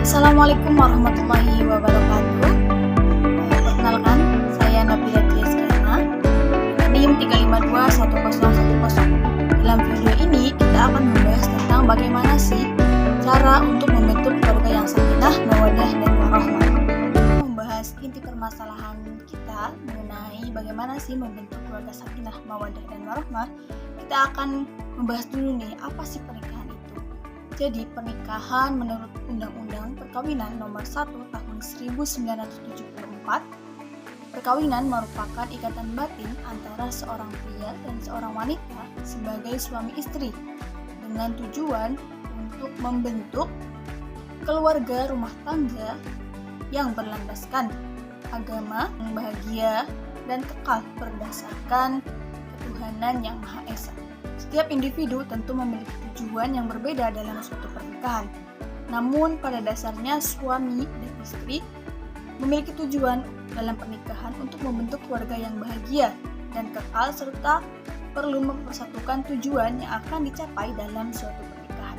Assalamualaikum warahmatullahi wabarakatuh. Perkenalkan, saya Nabila Tiaskiana, NIM 3521010. Dalam video ini kita akan membahas tentang bagaimana sih cara untuk membentuk keluarga yang sakinah, mawaddah, dan warahmah. Membahas inti permasalahan kita mengenai bagaimana sih membentuk keluarga sakinah, mawaddah, dan warahmah, kita akan membahas dulu nih, apa sih pernikahan itu? Jadi pernikahan menurut Undang-Undang Perkawinan Nomor 1 Tahun 1974, perkawinan merupakan ikatan batin antara seorang pria dan seorang wanita sebagai suami istri dengan tujuan untuk membentuk keluarga rumah tangga yang berlandaskan agama yang bahagia dan kekal berdasarkan ketuhanan yang Maha Esa. Setiap individu tentu memiliki tujuan yang berbeda dalam suatu pernikahan. Namun pada dasarnya suami dan istri memiliki tujuan dalam pernikahan untuk membentuk keluarga yang bahagia dan kekal serta perlu mempersatukan tujuan yang akan dicapai dalam suatu pernikahan.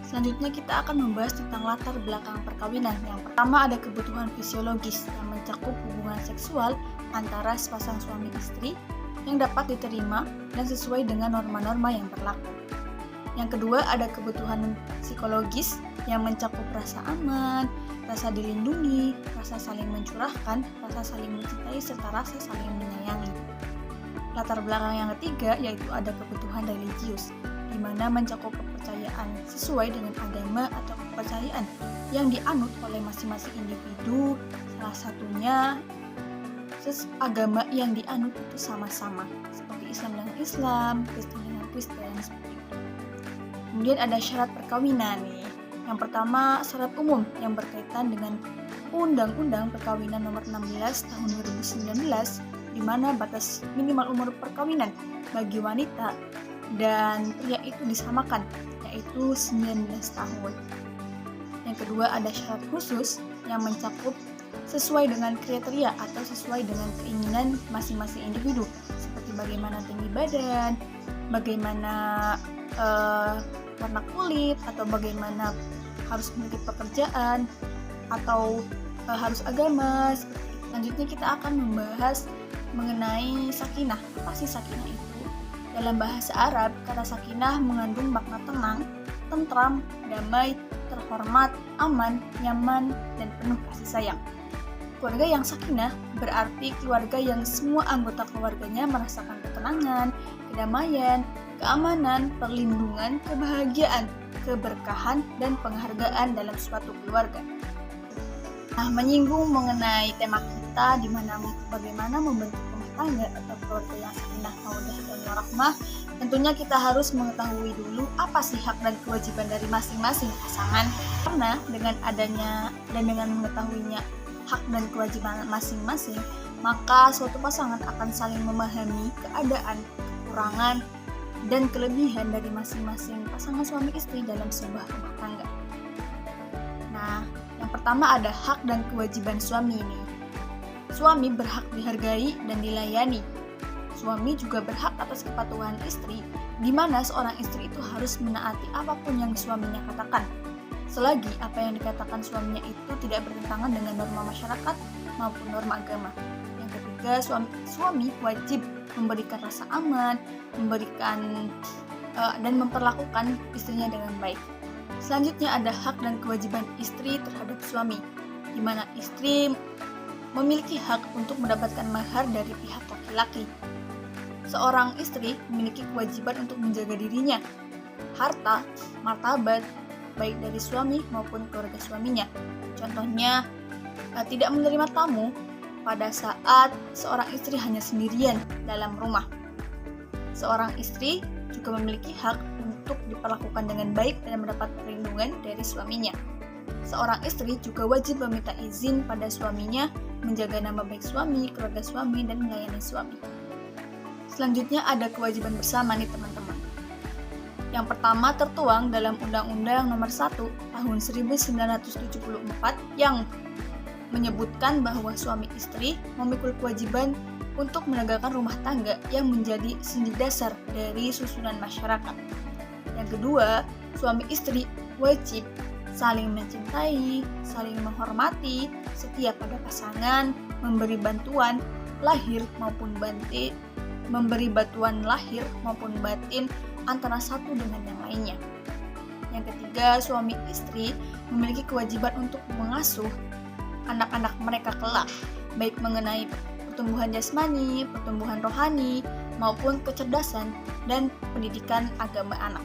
Selanjutnya kita akan membahas tentang latar belakang perkawinan. Yang pertama ada kebutuhan fisiologis yang mencakup hubungan seksual antara sepasang suami istri yang dapat diterima dan sesuai dengan norma-norma yang berlaku. Yang kedua ada kebutuhan psikologis yang mencakup rasa aman, rasa dilindungi, rasa saling mencurahkan, rasa saling mencintai, serta rasa saling menyayangi. Latar belakang yang ketiga yaitu ada kebutuhan religius, di mana mencakup kepercayaan sesuai dengan agama atau kepercayaan yang dianut oleh masing-masing individu, salah satunya agama yang dianut itu sama-sama, seperti Islam dengan Islam, Kristen dengan Kristen, seperti itu. Kemudian ada syarat perkawinan nih. Yang pertama, syarat umum yang berkaitan dengan Undang-Undang Perkawinan Nomor 16 Tahun 2019, di mana batas minimal umur perkawinan bagi wanita dan pria itu disamakan, yaitu 19 tahun. Yang kedua, ada syarat khusus yang mencakup sesuai dengan kriteria atau sesuai dengan keinginan masing-masing individu, seperti bagaimana tinggi badan, bagaimana warna kulit, atau bagaimana harus memiliki pekerjaan, atau harus agama. Selanjutnya kita akan membahas mengenai sakinah. Apa sih sakinah itu? Dalam bahasa Arab, kata sakinah mengandung makna tenang, tentram, damai, terhormat, aman, nyaman, dan penuh kasih sayang. Keluarga yang sakinah berarti keluarga yang semua anggota keluarganya merasakan ketenangan, kedamaian, keamanan, perlindungan, kebahagiaan, keberkahan, dan penghargaan dalam suatu keluarga. Nah, menyinggung mengenai tema kita di mana bagaimana membentuk rumah tangga atau keluarga yang sakinah, mawaddah, dan warahmah, tentunya kita harus mengetahui dulu apa sih hak dan kewajiban dari masing-masing pasangan. Karena dengan adanya dan dengan mengetahuinya hak dan kewajiban masing-masing, maka suatu pasangan akan saling memahami keadaan, kekurangan, dan kelebihan dari masing-masing pasangan suami istri dalam sebuah rumah tangga. Nah, yang pertama ada hak dan kewajiban suami ini. Suami berhak dihargai dan dilayani. Suami juga berhak atas kepatuhan istri, di mana seorang istri itu harus menaati apapun yang suaminya katakan, selagi apa yang dikatakan suaminya itu tidak bertentangan dengan norma masyarakat maupun norma agama. Yang ketiga, suami wajib memberikan rasa aman, memberikan dan memperlakukan istrinya dengan baik. Selanjutnya ada hak dan kewajiban istri terhadap suami, di mana istri memiliki hak untuk mendapatkan mahar dari pihak laki-laki. Seorang istri memiliki kewajiban untuk menjaga dirinya, harta, martabat, baik dari suami maupun keluarga suaminya. Contohnya, tidak menerima tamu pada saat seorang istri hanya sendirian dalam rumah. Seorang istri juga memiliki hak untuk diperlakukan dengan baik dan mendapat perlindungan dari suaminya. Seorang istri juga wajib meminta izin pada suaminya, menjaga nama baik suami, keluarga suami, dan melayani suami. Selanjutnya ada kewajiban bersama nih teman-teman. Yang pertama tertuang dalam Undang-Undang Nomor 1 Tahun 1974 yang menyebutkan bahwa suami istri memikul kewajiban untuk menegakkan rumah tangga yang menjadi sendi dasar dari susunan masyarakat. Yang kedua, suami istri wajib saling mencintai, saling menghormati, setia pada pasangan, memberi bantuan lahir maupun batin, antara satu dengan yang lainnya. Yang ketiga, suami istri memiliki kewajiban untuk mengasuh anak-anak mereka kelak, baik mengenai pertumbuhan jasmani, pertumbuhan rohani, maupun kecerdasan dan pendidikan agama anak.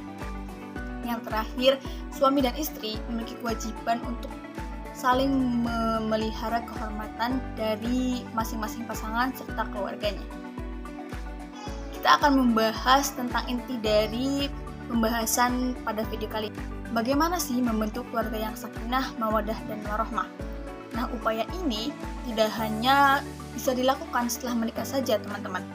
Yang terakhir, suami dan istri memiliki kewajiban untuk saling memelihara kehormatan dari masing-masing pasangan serta keluarganya. Kita akan membahas tentang inti dari pembahasan pada video kali ini. Bagaimana sih membentuk keluarga yang sakinah, mawaddah, dan warahmah? Nah, upaya ini tidak hanya bisa dilakukan setelah menikah saja, teman-teman.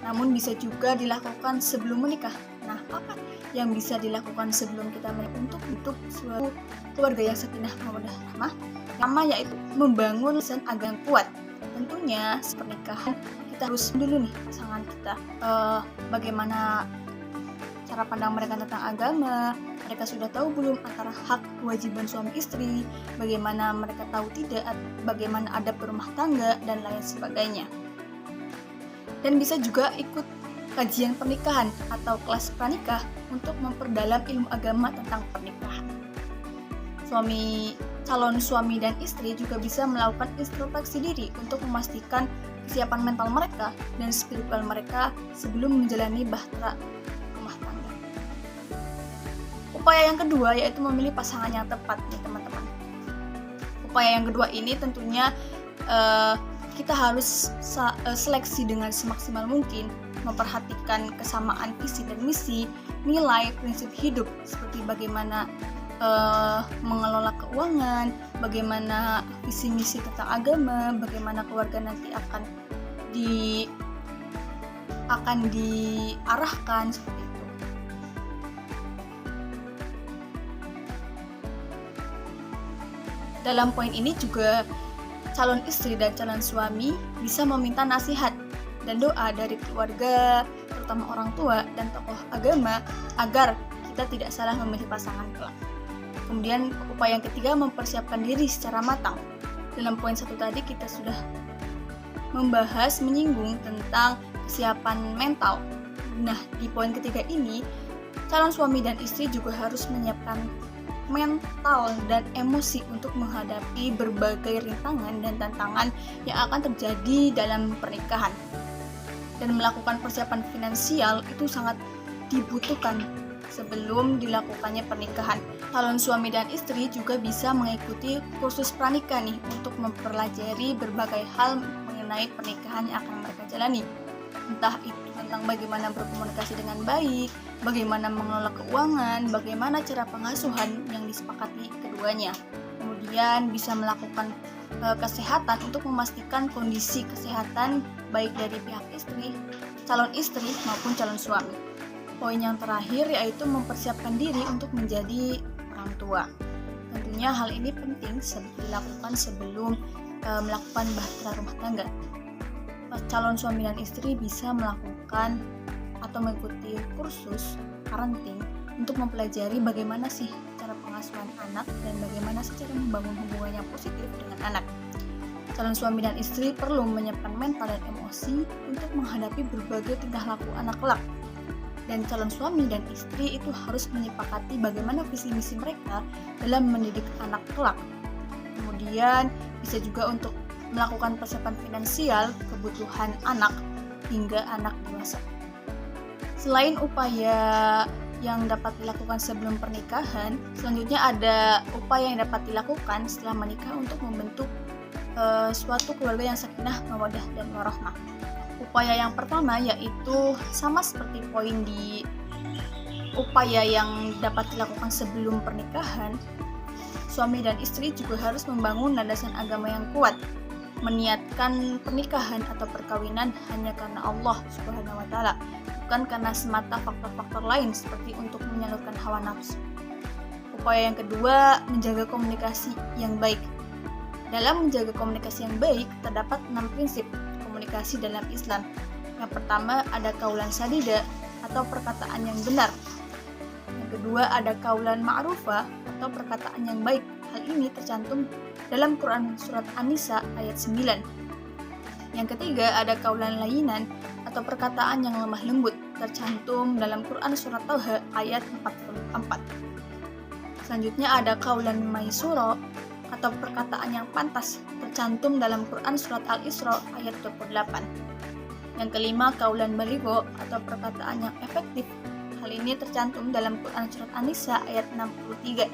Namun bisa juga dilakukan sebelum menikah. Nah, apa yang bisa dilakukan sebelum kita menikah untuk bentuk suatu keluarga yang sakinah, mawaddah, rahmah? Pertama yaitu membangun lisan agama yang kuat. Tentunya pernikahan kita harus dulu nih pasangan kita bagaimana cara pandang mereka tentang agama, mereka sudah tahu belum antara hak kewajiban suami istri, bagaimana mereka tahu tidak, bagaimana adab berumah tangga, dan lain sebagainya. Dan bisa juga ikut kajian pernikahan atau kelas pranikah untuk memperdalam ilmu agama tentang pernikahan. Calon suami dan istri juga bisa melakukan introspeksi diri untuk memastikan kesiapan mental mereka dan spiritual mereka sebelum menjalani bahtera rumah tangga. Upaya yang kedua yaitu memilih pasangan yang tepat nih teman-teman. Upaya yang kedua ini tentunya kita harus seleksi dengan semaksimal mungkin, memperhatikan kesamaan visi dan misi, nilai, prinsip hidup seperti bagaimana mengelola keuangan, bagaimana visi misi tentang agama, bagaimana keluarga nanti akan diarahkan seperti itu. Dalam poin ini juga calon istri dan calon suami bisa meminta nasihat dan doa dari keluarga, terutama orang tua dan tokoh agama agar kita tidak salah memilih pasangan kelak. Kemudian upaya yang ketiga mempersiapkan diri secara matang. Dalam poin 1 tadi kita sudah menyinggung tentang kesiapan mental. Nah, di poin ketiga ini calon suami dan istri juga harus menyiapkan mental dan emosi untuk menghadapi berbagai rintangan dan tantangan yang akan terjadi dalam pernikahan. Dan melakukan persiapan finansial itu sangat dibutuhkan sebelum dilakukannya pernikahan. Calon suami dan istri juga bisa mengikuti kursus pranikah nih untuk mempelajari berbagai hal mengenai pernikahan yang akan mereka jalani. Entah itu tentang bagaimana berkomunikasi dengan baik, bagaimana mengelola keuangan, bagaimana cara pengasuhan yang disepakati keduanya. Kemudian bisa melakukan kesehatan untuk memastikan kondisi kesehatan baik dari pihak calon istri maupun calon suami. Poin yang terakhir yaitu mempersiapkan diri untuk menjadi orang tua. Tentunya hal ini penting dilakukan sebelum melakukan bahtera rumah tangga. Calon suami dan istri bisa melakukan atau mengikuti kursus parenting untuk mempelajari bagaimana sih cara pengasuhan anak dan bagaimana sih cara membangun hubungan yang positif dengan anak. Calon suami dan istri perlu menyiapkan mental dan emosi untuk menghadapi berbagai tingkah laku anak kelak. Dan calon suami dan istri itu harus menyepakati bagaimana visi misi mereka dalam mendidik anak kelak. Kemudian bisa juga untuk melakukan persiapan finansial kebutuhan anak hingga anak dewasa. Selain upaya yang dapat dilakukan sebelum pernikahan, selanjutnya ada upaya yang dapat dilakukan setelah menikah untuk membentuk suatu keluarga yang sakinah, mawaddah, dan warahmah. Upaya yang pertama yaitu sama seperti poin di upaya yang dapat dilakukan sebelum pernikahan, suami dan istri juga harus membangun landasan agama yang kuat, meniatkan pernikahan atau perkawinan hanya karena Allah Subhanahu wa Ta'ala, bukan karena semata faktor-faktor lain seperti untuk menyalurkan hawa nafsu. Upaya yang kedua, menjaga komunikasi yang baik. Dalam menjaga komunikasi yang baik, terdapat 6 prinsip komunikasi dalam Islam. Yang pertama ada kaulan sadida atau perkataan yang benar. Yang kedua ada kaulan ma'rufah atau atau perkataan yang baik. Hal ini tercantum dalam Quran surat An-Nisa ayat 9. Yang ketiga ada kaulan layinan atau perkataan yang lemah lembut, tercantum dalam Quran surat Thaha ayat 44. Selanjutnya ada kaulan maisura atau perkataan yang pantas, tercantum dalam Quran surat Al-Isra ayat 28. Yang kelima kaulan baligho atau perkataan yang efektif. Hal ini tercantum dalam Quran surat An-Nisa ayat 63.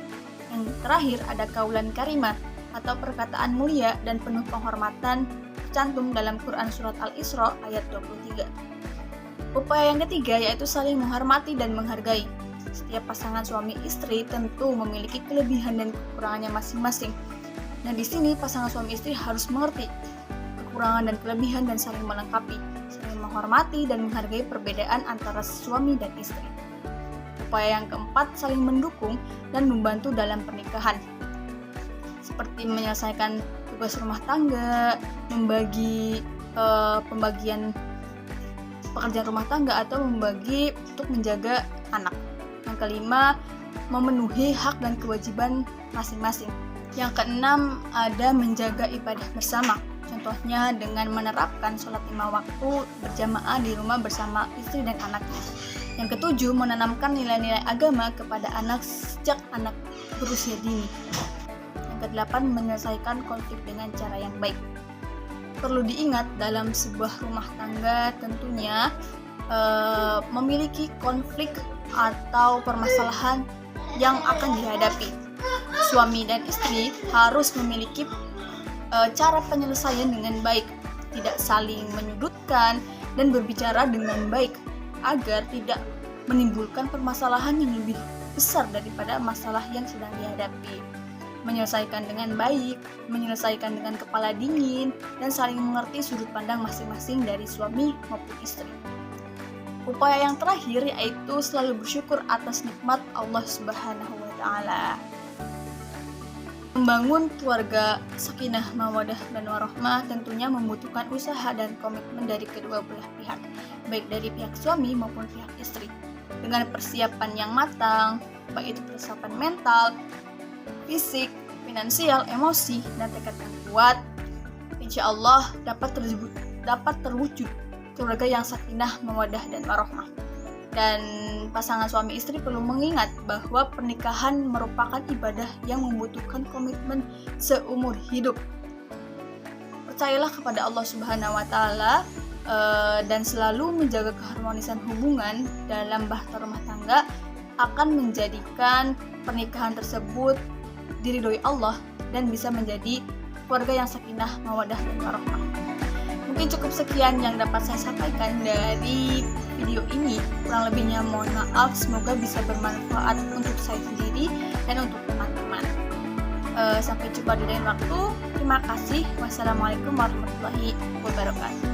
Yang terakhir ada kaulan karimah atau perkataan mulia dan penuh penghormatan, tercantum dalam Quran surat Al-Isra ayat 23. Upaya yang ketiga yaitu saling menghormati dan menghargai. Setiap pasangan suami istri tentu memiliki kelebihan dan kekurangannya masing-masing. Nah, di sini pasangan suami istri harus mengerti kekurangan dan kelebihan dan saling melengkapi, saling menghormati dan menghargai perbedaan antara suami dan istri. Upaya yang keempat, saling mendukung dan membantu dalam pernikahan. Seperti menyelesaikan tugas rumah tangga, membagi pembagian pekerjaan rumah tangga atau membagi untuk menjaga anak. Yang kelima, memenuhi hak dan kewajiban masing-masing. Yang keenam, ada menjaga ibadah bersama. Contohnya dengan menerapkan sholat 5 waktu berjamaah di rumah bersama istri dan anaknya. Yang ketujuh, menanamkan nilai-nilai agama kepada anak sejak anak berusia dini. Yang kedelapan, menyelesaikan konflik dengan cara yang baik. Perlu diingat dalam sebuah rumah tangga tentunya memiliki konflik atau permasalahan yang akan dihadapi. Suami dan istri harus memiliki cara penyelesaian dengan baik, tidak saling menyudutkan dan berbicara dengan baik agar tidak menimbulkan permasalahan yang lebih besar daripada masalah yang sedang dihadapi. Menyelesaikan dengan baik, menyelesaikan dengan kepala dingin, dan saling mengerti sudut pandang masing-masing dari suami maupun istri. Upaya yang terakhir yaitu selalu bersyukur atas nikmat Allah Subhanahu wa Ta'ala. Membangun keluarga sakinah, mawaddah, dan warahmah tentunya membutuhkan usaha dan komitmen dari kedua belah pihak, baik dari pihak suami maupun pihak istri. Dengan persiapan yang matang, baik itu persiapan mental, fisik, finansial, emosi, dan tekad yang kuat, insya Allah dapat terwujud keluarga yang sakinah, mawaddah, dan warahmah. Dan pasangan suami istri perlu mengingat bahwa pernikahan merupakan ibadah yang membutuhkan komitmen seumur hidup. Percayalah kepada Allah Subhanahu wa Ta'ala dan selalu menjaga keharmonisan hubungan dalam bahtera rumah tangga akan menjadikan pernikahan tersebut diridhoi Allah dan bisa menjadi keluarga yang sakinah, mawaddah, dan warahmah. Mungkin cukup sekian yang dapat saya sampaikan dari video ini. Kurang lebihnya mohon maaf, semoga bisa bermanfaat untuk saya sendiri dan untuk teman-teman. Sampai jumpa di lain waktu. Terima kasih. Wassalamualaikum warahmatullahi wabarakatuh.